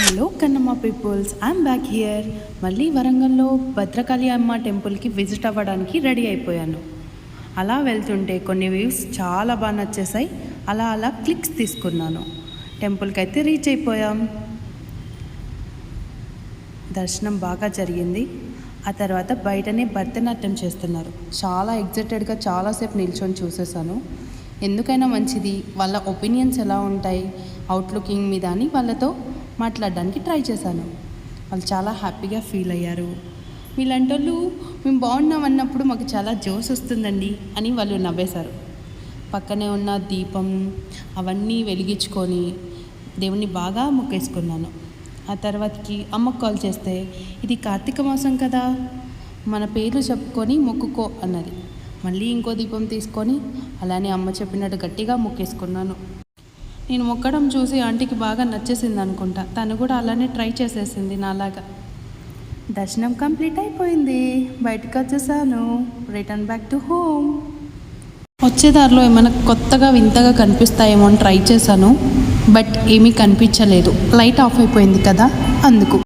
Hello Kannamma peoples, I am back here. మళ్ళీ వరంగల్లో భద్రకాళి అమ్మ టెంపుల్కి విజిట్ అవ్వడానికి రెడీ అయిపోయాను. అలా వెళ్తుంటే కొన్ని వ్యూస్ చాలా బాగా నచ్చేసాయి. అలా క్లిక్స్ తీసుకున్నాను. టెంపుల్కి అయితే రీచ్ అయిపోయాం. దర్శనం బాగా జరిగింది. ఆ తర్వాత బయటనే భరతనాట్యం చేస్తున్నారు. చాలా ఎగ్జైటెడ్గా చాలాసేపు నిల్చొని చూసేసాను. ఎందుకైనా మంచిది, వాళ్ళ ఒపీనియన్స్ ఎలా ఉంటాయి అవుట్లుకింగ్ మీద అని వాళ్ళతో మాట్లాడడానికి ట్రై చేశాను. వాళ్ళు చాలా హ్యాపీగా ఫీల్ అయ్యారు. వీళ్ళంటి వాళ్ళు మేము బాగున్నాం అన్నప్పుడు మాకు చాలా జోస్ వస్తుందండి అని వాళ్ళు నవ్వేశారు. పక్కనే ఉన్న దీపం అవన్నీ వెలిగించుకొని దేవుణ్ణి బాగా మొక్కేసుకున్నాను. ఆ తర్వాతకి అమ్మకు కాల్ చేస్తే, ఇది కార్తీక మాసం కదా, మన పేర్లు చెప్పుకొని మొక్కుకో అన్నది. మళ్ళీ ఇంకో దీపం తీసుకొని అలానే అమ్మ చెప్పినట్టు గట్టిగా మొక్కేసుకున్నాను. నేను మొక్కడం చూసి ఆంటీకి బాగా నచ్చేసింది అనుకుంటా. తను కూడా అలానే ట్రై చేసేసింది నాలాగా. దర్శనం కంప్లీట్ అయిపోయింది. బయటకు వచ్చేసాను. Return back to home. వచ్చేదారిలో ఏమైనా కొత్తగా వింతగా కనిపిస్తాయేమో అని ట్రై చేశాను. బట్ ఏమీ కనిపించలేదు. లైట్ ఆఫ్ అయిపోయింది కదా, అందుకు.